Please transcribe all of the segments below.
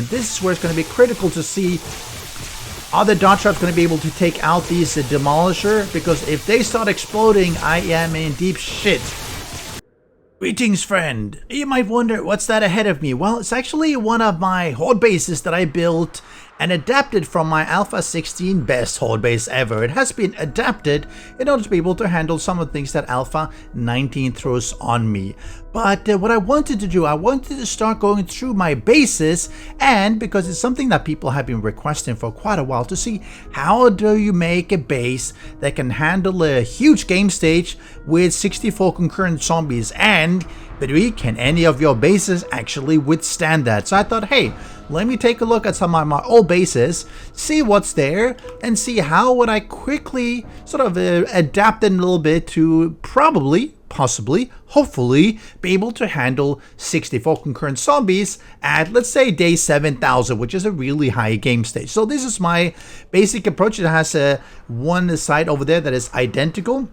this is where it's going to be critical to see, are the dart traps going to be able to take out these demolisher? Because if they start exploding, I am in deep shit. Greetings, friend. You might wonder, what's that ahead of me? Well, it's actually one of my horde bases that I built and adapted from my Alpha 16 best horde base ever. It has been adapted in order to be able to handle some of the things that Alpha 19 throws on me. But what I wanted to do, I wanted to start going through my bases, and because it's something that people have been requesting for quite a while, to see how do you make a base that can handle a huge game stage with 64 concurrent zombies, and Vedui, can any of your bases actually withstand that? So I thought, hey, let me take a look at some of my old bases, see what's there, and see how would I quickly sort of adapt them a little bit to probably, possibly, hopefully be able to handle 64 concurrent zombies at, let's say, day 7,000, which is a really high game stage. So this is my basic approach. It has one side over there that is identical,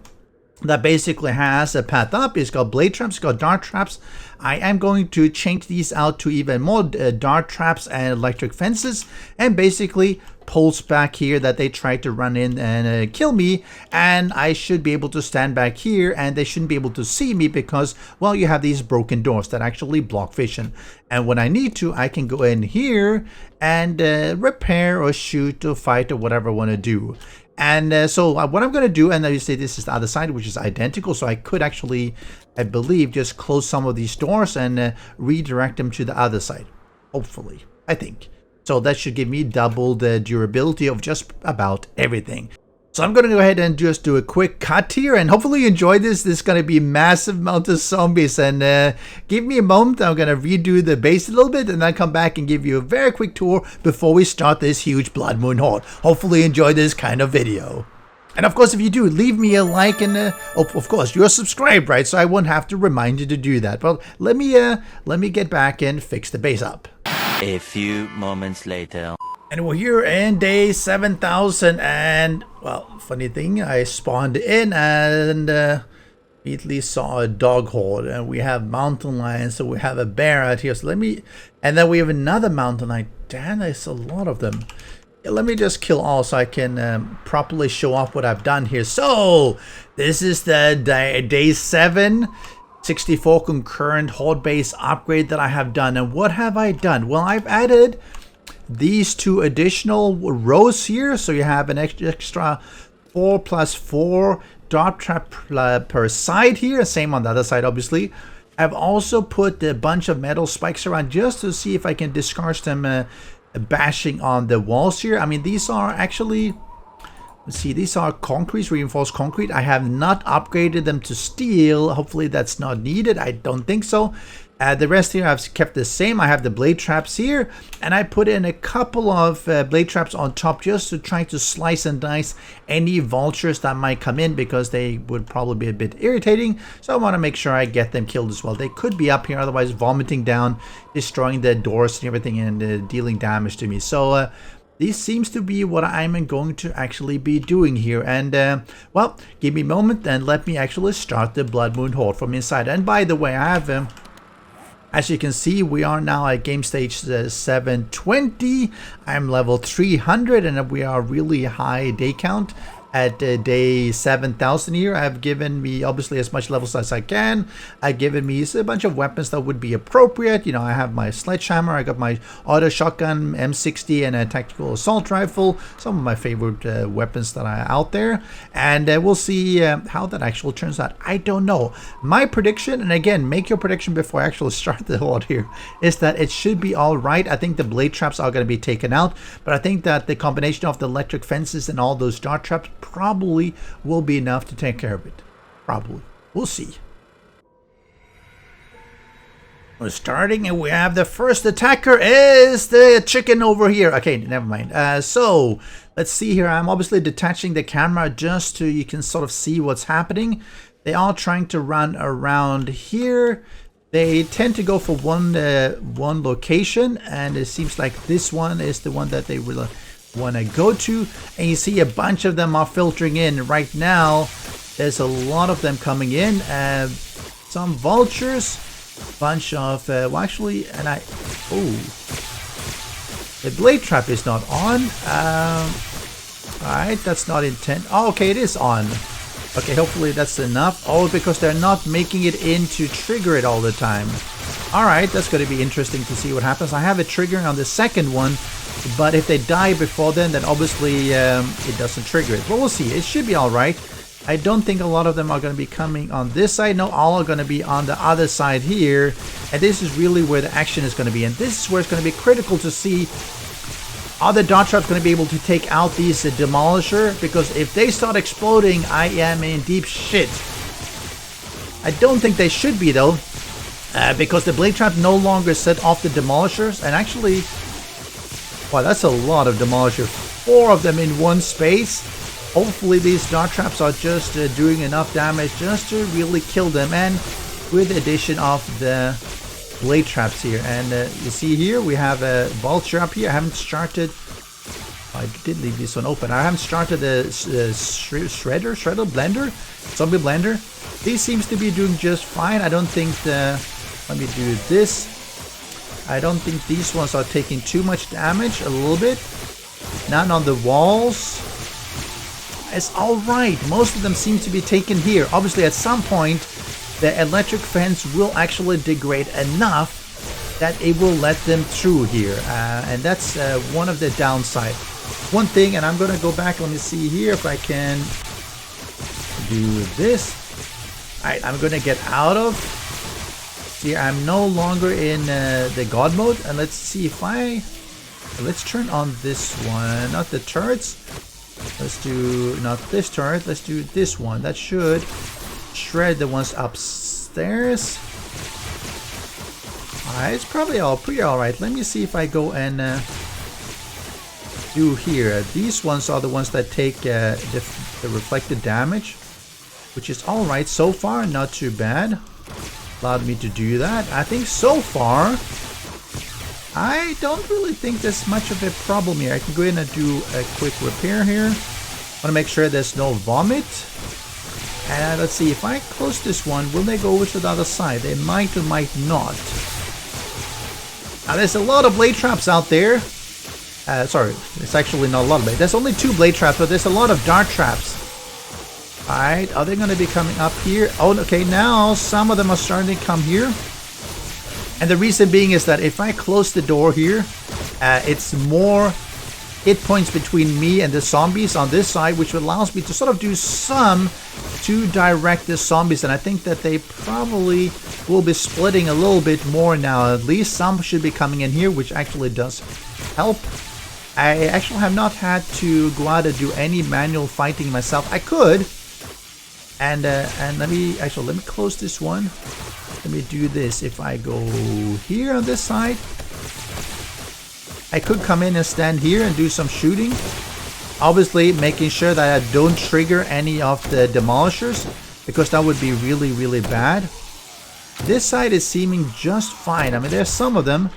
that basically has a path up. It's got blade traps, it's got dart traps. I am going to change these out to even more dart traps and electric fences, and basically poles back here that they try to run in and kill me, and I should be able to stand back here and they shouldn't be able to see me because, well, you have these broken doors that actually block vision, and when I need to, I can go in here and repair or shoot or fight or whatever I want to do. And so what I'm going to do, and you say this is the other side, which is identical, so I could actually, I believe, just close some of these doors and redirect them to the other side. Hopefully, I think. So that should give me double the durability of just about everything. So I'm going to go ahead and just do a quick cut here, and hopefully you enjoyed this. This is going to be a massive amount of zombies, and give me a moment. I'm going to redo the base a little bit and then come back and give you a very quick tour before we start this huge Blood Moon Horde. Hopefully you enjoy this kind of video. And of course, if you do, leave me a like, and of course you're subscribed, right? So I won't have to remind you to do that. Well, let me get back and fix the base up. A few moments later. And we're here in day 7,000, and, well, funny thing, I spawned in and immediately saw a dog horde, and we have mountain lions, so we have a bear out here. So and then we have another mountain lion. Damn, there's a lot of them. Yeah, let me just kill all so I can properly show off what I've done here. So this is the day 7. 64 concurrent horde base upgrade that I have done. And what have I done? Well, I've added these two additional rows here, so you have an extra 4+4 dart trap per side here, same on the other side obviously. I've also put a bunch of metal spikes around just to see if I can discourage them bashing on the walls here. I mean, these are actually, let's see, these are concrete, reinforced concrete. I have not upgraded them to steel. Hopefully that's not needed. I don't think so. The rest here I've kept the same. I have the blade traps here, and I put in a couple of blade traps on top just to try to slice and dice any vultures that might come in, because they would probably be a bit irritating. So I want to make sure I get them killed as well. They could be up here otherwise, vomiting down, destroying the doors and everything, and dealing damage to me. So this seems to be what I'm going to actually be doing here. And well, give me a moment and let me actually start the Blood Moon Horde from inside. And by the way, I have as you can see, we are now at game stage 720. I'm level 300, and we are really high day count at day 7,000 here. I've given me obviously as much levels as I can. I've given me a bunch of weapons that would be appropriate. You know, I have my sledgehammer, I got my auto shotgun, M60, and a tactical assault rifle. Some of my favorite weapons that are out there, and we'll see how that actually turns out. I don't know. My prediction, and again, make your prediction before I actually start the horde here, is that it should be all right. I think the blade traps are going to be taken out, but I think that the combination of the electric fences and all those dart traps probably will be enough to take care of it. Probably. We'll see. We're starting, and we have the first attacker is the chicken over here. Okay, never mind. So let's see here. I'm obviously detaching the camera just so you can sort of see what's happening. They are trying to run around here. They tend to go for one location, and it seems like this one is the one that they will want to go to. And you see a bunch of them are filtering in right now. There's a lot of them coming in. Some vultures, bunch of well, actually, and The blade trap is not on. Alright, that's not intent. Oh, okay, it is on. Okay, hopefully that's enough. Oh, because they're not making it in to trigger it all the time. Alright, that's going to be interesting to see what happens. I have it triggering on the second one, but if they die before then obviously it doesn't trigger it. But we'll see. It should be alright. I don't think a lot of them are going to be coming on this side. No, all are going to be on the other side here. And this is really where the action is going to be. And this is where it's going to be critical to see, are the dot traps going to be able to take out these demolisher? Because if they start exploding, I am in deep shit. I don't think they should be though. Because the blade trap no longer set off the demolishers. And actually, wow, that's a lot of demolishers. 4 of them in one space. Hopefully these dart traps are just doing enough damage just to really kill them, and with the addition of the blade traps here. And you see here we have a vulture up here. I haven't started, I did leave this one open. I haven't started the zombie blender. These seems to be doing just fine. I don't think let me do this. I don't think these ones are taking too much damage. A little bit. None on the walls. It's alright. Most of them seem to be taken here. Obviously at some point the electric fence will actually degrade enough that it will let them through here. And that's one of the downside. One thing, and I'm going to go back, let me see here if I can do this. Alright, I'm going to get out of here. I'm no longer in the god mode. And let's see if let's turn on this one, not the turrets. Let's do not this turret, let's do this one. That should shred the ones upstairs. Alright, it's probably pretty alright. Let me see if I go and do here. These ones are the ones that take the reflected damage, which is alright so far, not too bad. Allowed me to do that. I think so far I don't really think there's much of a problem here. I can go in and do a quick repair here. Want to make sure there's no vomit. And let's see, if I close this one, will they go over to the other side? They might or might not. Now there's a lot of blade traps out there. Sorry, it's actually not a lot of blade. There's only 2 blade traps, but there's a lot of dart traps. Alright, are they going to be coming up here? Oh, okay, now some of them are starting to come here. And the reason being is that if I close the door here, it's more hit points between me and the zombies on this side, which allows me to sort of do some to direct the zombies. And I think that they probably will be splitting a little bit more now. At least some should be coming in here, which actually does help. I actually have not had to go out and do any manual fighting myself. I could. And let me close this one. Let me do this. If I go here on this side, I could come in and stand here and do some shooting. Obviously making sure that I don't trigger any of the demolishers, because that would be really, really bad. This side is seeming just fine. I mean, there's some of them.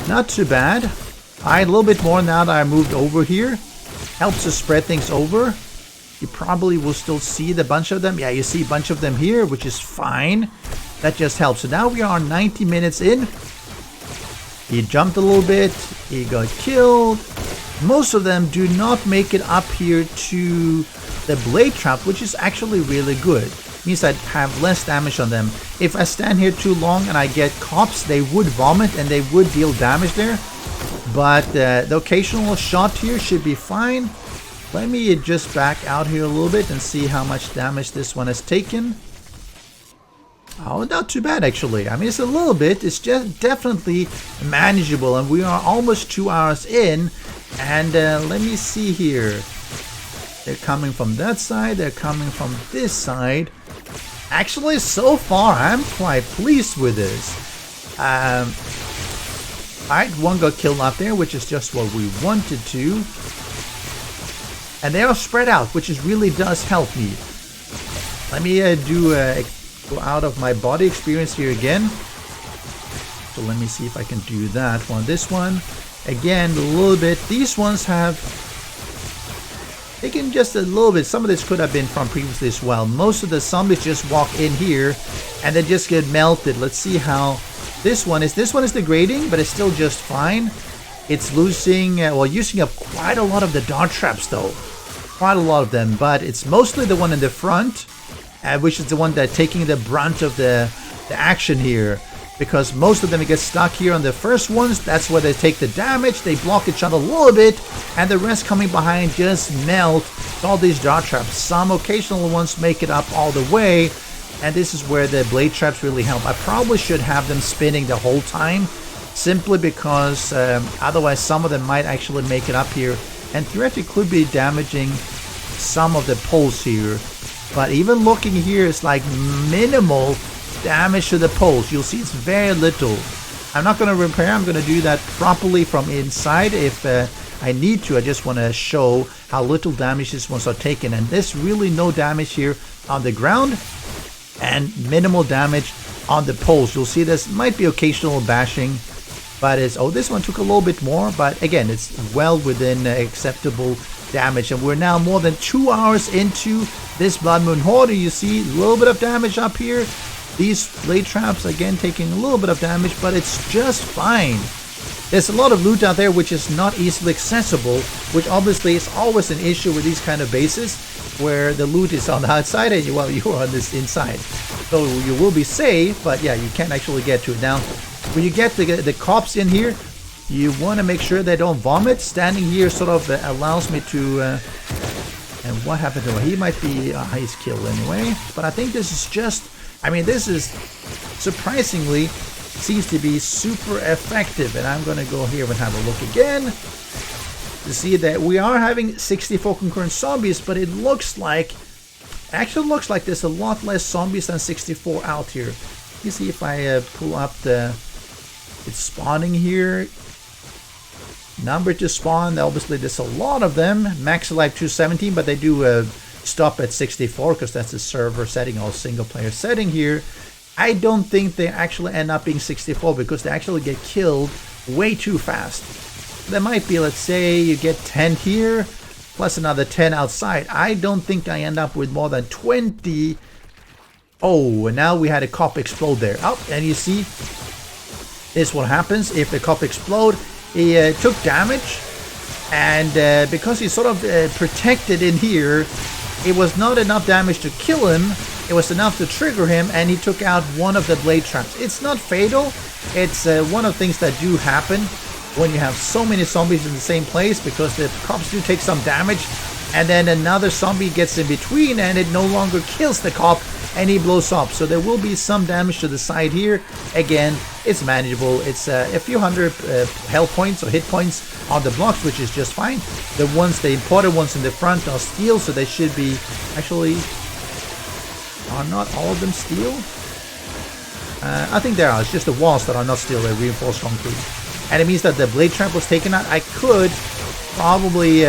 Not too bad. A little bit more now that I moved over here. Helps to spread things over. You probably will still see the bunch of them. Yeah, you see a bunch of them here, which is fine. That just helps. So now we are 90 minutes in. He jumped a little bit. He got killed. Most of them do not make it up here to the blade trap, which is actually really good. It means I have less damage on them. If I stand here too long and I get cops, they would vomit and they would deal damage there. But the occasional shot here should be fine. Let me just back out here a little bit and see how much damage this one has taken. Oh, not too bad actually. I mean, it's a little bit. It's just definitely manageable, and we are almost 2 hours in. And let me see here. They're coming from that side. They're coming from this side. Actually, so far, I'm quite pleased with this. Alright, one got killed out there, which is just what we wanted to. And they are spread out, which really does help me. Let me go out of my body experience here again. So let me see if I can do that one. This one, again, a little bit. These ones have taken just a little bit. Some of this could have been from previously as well. Most of the zombies just walk in here and they just get melted. Let's see how this one is. This one is degrading, but it's still just fine. It's losing, well, using up quite a lot of the dart traps though. Quite a lot of them, but it's mostly the one in the front, which is the one that's taking the brunt of the action here. Because most of them get stuck here on the first ones. That's where they take the damage. They block each other a little bit, and the rest coming behind just melt all these dart traps. Some occasional ones make it up all the way, and this is where the blade traps really help. I probably should have them spinning the whole time, simply because otherwise some of them might actually make it up here, and theoretically could be damaging some of the poles here. But even looking here, it's like minimal damage to the poles. You'll see it's very little. I'm not going to repair. I'm going to do that properly from inside if I need to. I just want to show how little damage these ones are taking, and there's really no damage here on the ground and minimal damage on the poles. You'll see this might be occasional bashing, but it's, oh, this one took a little bit more, but again, it's well within acceptable damage. And we're now more than 2 hours into this Blood Moon Horde. You see a little bit of damage up here. These blade traps again taking a little bit of damage, but it's just fine. There's a lot of loot out there which is not easily accessible, which obviously is always an issue with these kind of bases, where the loot is on the outside and you are on this inside. So you will be safe, but yeah, you can't actually get to it. Now, when you get the cops in here, you want to make sure they don't vomit. Standing here sort of allows me to... and what happened to him? He might be... he's killed anyway. But I think this is just... I mean, this is surprisingly seems to be super effective. And I'm going to go here and have a look again to see that we are having 64 concurrent zombies, but it looks like... actually looks like there's a lot less zombies than 64 out here. You see if I pull up the... it's spawning here. Number to spawn, obviously there's a lot of them. Max alive 217, but they do stop at 64 because that's the server setting or single player setting here. I don't think they actually end up being 64 because they actually get killed way too fast. There might be, let's say you get 10 here plus another 10 outside. I don't think I end up with more than 20. Oh, and now we had a cop explode there. Oh, and you see, this is what happens if the cop explode. He took damage, and because he's sort of protected in here, it was not enough damage to kill him. It was enough to trigger him, and he took out one of the blade traps. It's not fatal. It's one of the things that do happen when you have so many zombies in the same place, because the cops do take some damage, and then another zombie gets in between, and it no longer kills the cop, and he blows up. So there will be some damage to the side here. Again, it's manageable. It's a few hundred health points or hit points on the blocks, which is just fine. The ones, the important ones in the front are steel, so they should be... actually, are not all of them steel? I think they are. It's just the walls that are not steel. They're reinforced concrete. And it means that the blade trap was taken out. I could probably...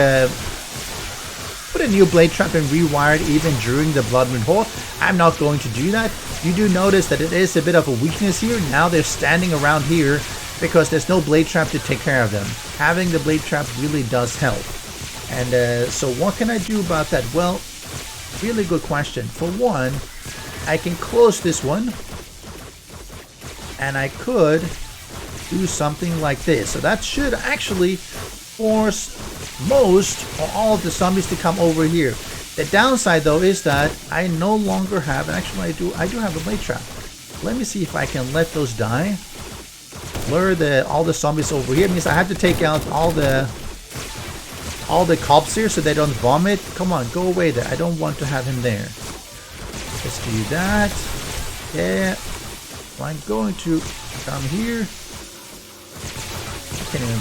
put a new blade trap and rewire it even during the Blood Moon Horde. I'm not going to do that. You do notice that it is a bit of a weakness here. Now they're standing around here because there's no blade trap to take care of them. Having the blade trap really does help. And so what can I do about that? Well, really good question. For one, I can close this one, and I could do something like this. So that should actually force most or all of the zombies to come over here. The downside though is that I no longer have, and actually I do have a blade trap. Let me see if I can let those die. Lure all the zombies over here. It means I have to take out all the cops here so they don't vomit. Come on, go away there. I don't want to have him there. Let's do that. Yeah. So I'm going to come here. I can't even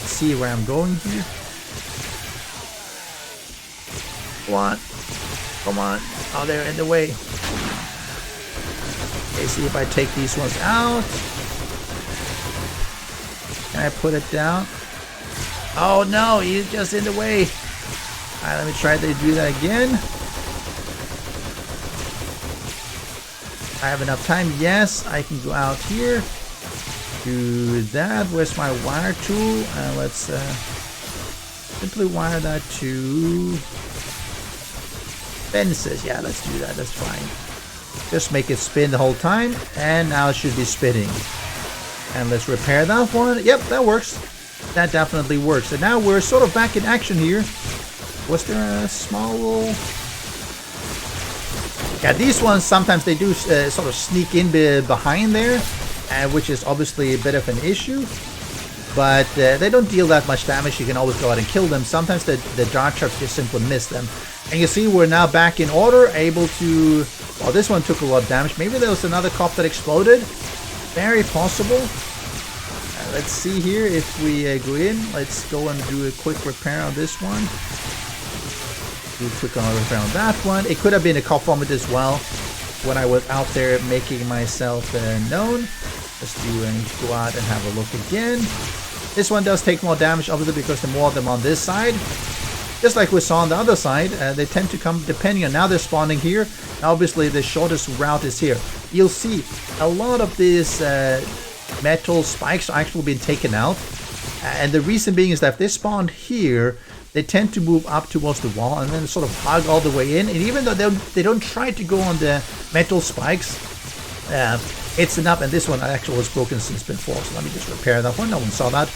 see where I'm going here. Come on. Come on. Oh, they're in the way. Okay, see if I take these ones out. Can I put it down? Oh no, he's just in the way. Alright, let me try to do that again. I have enough time. Yes, I can go out here. Do that. Where's my wire tool? Let's simply wire that to fences. Yeah, let's do that. That's fine. Just make it spin the whole time, and now it should be spinning. And let's repair that one. Yep, that works. that definitely works. And now we're sort of back in action here. Was there a small little... Yeah, these ones, sometimes they do sort of sneak in behind there, which is obviously a bit of an issue. But they don't deal that much damage. You can always go out and kill them. Sometimes the dart traps just simply miss them. And you see we're now back in order, able to... Well, this one took a lot of damage. Maybe there was another cop that exploded. Very possible. Let's see here if we go in. Let's go and do a quick repair on this one. Do a quick repair on that one. It could have been a cop vomit as well when I was out there making myself known. Let's do and go out and have a look again. This one does take more damage, obviously, because the more of them on this side. Just like we saw on the other side, they tend to come depending on... Now they're spawning here. Now, obviously, the shortest route is here. You'll see a lot of these metal spikes are actually being taken out. And the reason being is that if they spawn here, they tend to move up towards the wall and then sort of hug all the way in. And even though they don't try to go on the metal spikes, it's enough. And this one actually was broken since before, so let me just repair that one. No one saw that.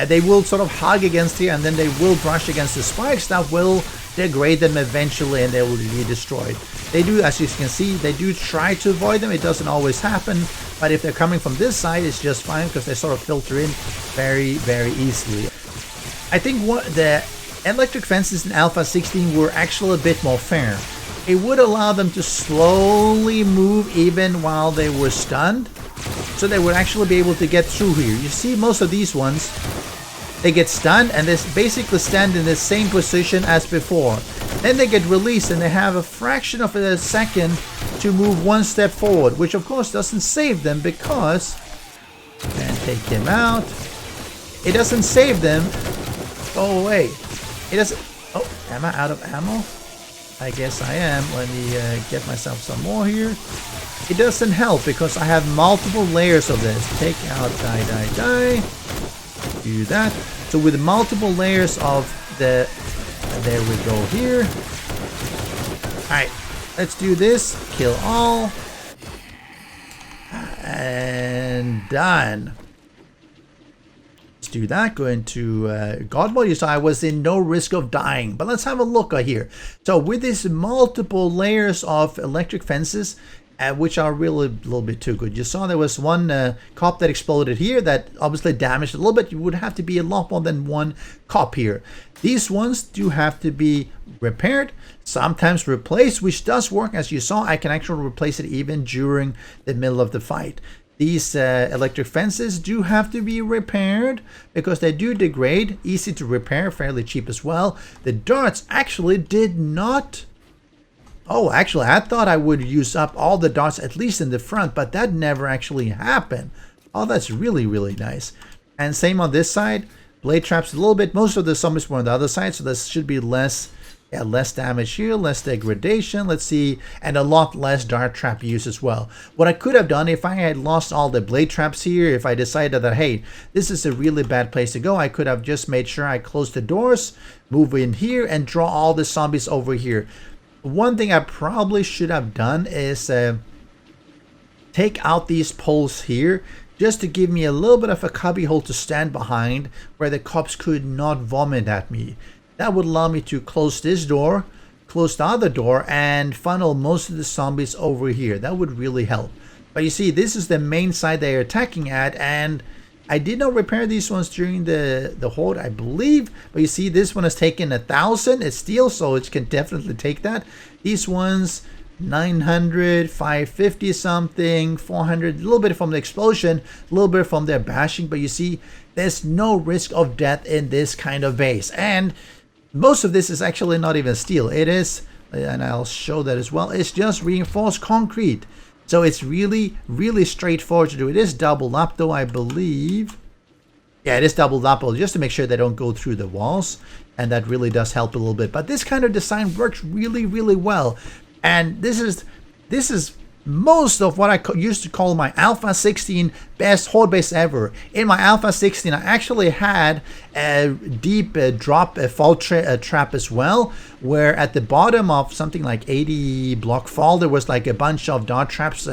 They will sort of hug against here, and then they will brush against the spikes. That will degrade them eventually, and they will be destroyed. They do, as you can see, they do try to avoid them. It doesn't always happen, but if they're coming from this side, it's just fine because they sort of filter in very, very easily. I think what the electric fences in Alpha 16 were actually a bit more fair. It would allow them to slowly move even while they were stunned, so they would actually be able to get through here. You see most of these ones, they get stunned and they basically stand in the same position as before. Then they get released and they have a fraction of a second to move one step forward, which of course doesn't save them because... And take him out. It doesn't save them. Go away. It doesn't... Oh, am I out of ammo? I guess I am. Let me get myself some more here. It doesn't help because I have multiple layers of this. Take out, die. Do that. So with multiple layers of the... There we go here. Alright, let's do this. Kill all. And done. Let's do that. Go into God mode. So I was in no risk of dying. But let's have a look here. So with these multiple layers of electric fences, which are really a little bit too good. You saw there was one cop that exploded here that obviously damaged a little bit. You would have to be a lot more than one cop here. These ones do have to be repaired, sometimes replaced, which does work. As you saw, I can actually replace it even during the middle of the fight. These electric fences do have to be repaired because they do degrade. Easy to repair, fairly cheap as well. The darts actually did not... Oh, actually, I thought I would use up all the darts, at least in the front, but that never actually happened. Oh, that's really, really nice. And same on this side. Blade traps a little bit. Most of the zombies were on the other side, so this should be less damage here, less degradation. Let's see, and a lot less dart trap use as well. What I could have done if I had lost all the blade traps here, if I decided that, hey, this is a really bad place to go, I could have just made sure I closed the doors, move in here, and draw all the zombies over here. One thing I probably should have done is take out these poles here just to give me a little bit of a cubby hole to stand behind where the cops could not vomit at me. That would allow me to close this door, close the other door, and funnel most of the zombies over here. That would really help. But you see, this is the main side they're attacking at, and I did not repair these ones during the horde, I believe. But you see, this one has taken 1,000. It's steel, so it can definitely take that. These ones, 900, 550 something, 400. A little bit from the explosion, a little bit from their bashing. But you see, there's no risk of death in this kind of base. And most of this is actually not even steel. It is, and I'll show that as well, it's just reinforced concrete. So it's really, really straightforward to do. It is doubled up though, I believe. Yeah, it is doubled up just to make sure they don't go through the walls. And that really does help a little bit. But this kind of design works really, really well. And this is most of what I used to call my Alpha 16 best horde base ever. In my Alpha 16, I actually had a deep drop fall trap as well, where at the bottom of something like 80 block fall, there was like a bunch of dart traps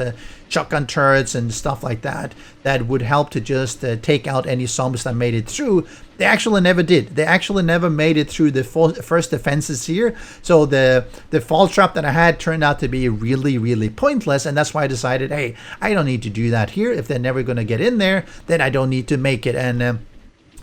shotgun turrets and stuff like that that would help to just take out any zombies that made it through. They actually never did. They actually never made it through the first defenses here. So the fall trap that I had turned out to be really, really pointless. And that's why I decided, hey, I don't need to do that here. If they're never going to get in there, then I don't need to make it. And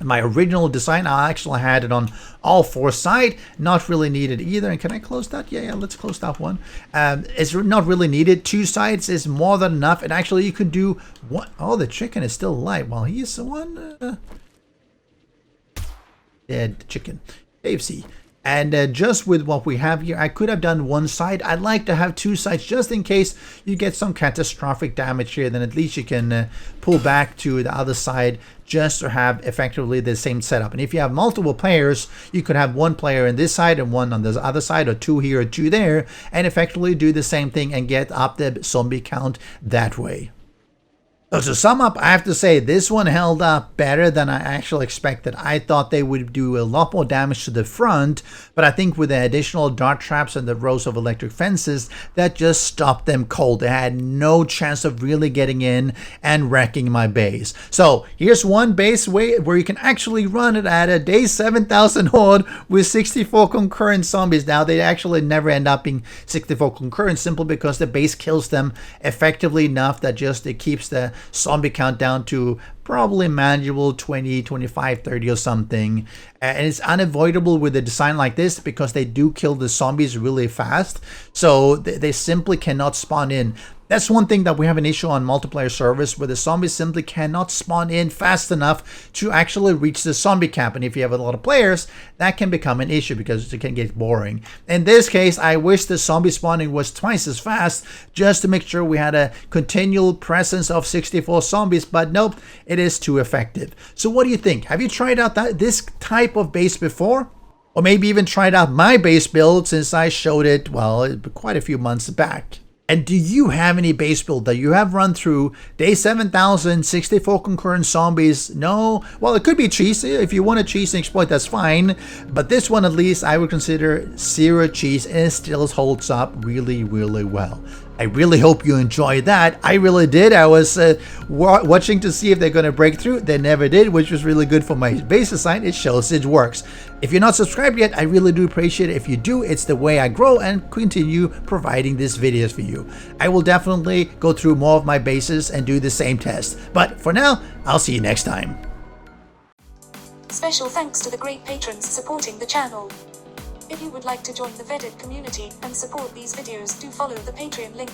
my original design, I actually had it on all 4 sides. Not really needed either. And can I close that? Yeah, let's close that one. It's not really needed. 2 sides is more than enough. And actually, you could do one. Oh, the chicken is still alive. Well, he's the one. Dead chicken. KFC. And just with what we have here, I could have done 1 side. I'd like to have 2 sides just in case you get some catastrophic damage here. Then at least you can pull back to the other side just to have effectively the same setup. And if you have multiple players, you could have 1 player on this side and 1 on the other side, or 2 here or 2 there, and effectively do the same thing and get up the zombie count that way. So to sum up, I have to say this one held up better than I actually expected. I thought they would do a lot more damage to the front, but I think with the additional dart traps and the rows of electric fences, that just stopped them cold. They had no chance of really getting in and wrecking my base. So here's one base where you can actually run it at a day 7,000 horde with 64 concurrent zombies. Now they actually never end up being 64 concurrent simply because the base kills them effectively enough that just it keeps the zombie count down to probably manageable 20, 25, 30 or something. And it's unavoidable with a design like this because they do kill the zombies really fast. So they simply cannot spawn in. That's one thing that we have an issue on multiplayer servers where the zombies simply cannot spawn in fast enough to actually reach the zombie cap. And if you have a lot of players, that can become an issue because it can get boring. In this case, I wish the zombie spawning was twice as fast just to make sure we had a continual presence of 64 zombies, but nope, it is too effective. So what do you think? Have you tried out this type of base before? Or maybe even tried out my base build since I showed it, well, quite a few months back. And do you have any base build that you have run through day 7,000, 64 concurrent zombies? No? Well, it could be cheese. If you want to cheese and exploit, that's fine. But this one, at least, I would consider 0 cheese, and it still holds up really, really well. I really hope you enjoyed that. I really did. I was watching to see if they're going to break through. They never did, which was really good for my base design. It shows it works. If you're not subscribed yet, I really do appreciate it. If you do, it's the way I grow and continue providing these videos for you. I will definitely go through more of my bases and do the same test. But for now, I'll see you next time. Special thanks to the great patrons supporting the channel. If you would like to join the Vedui community and support these videos, do follow the Patreon link.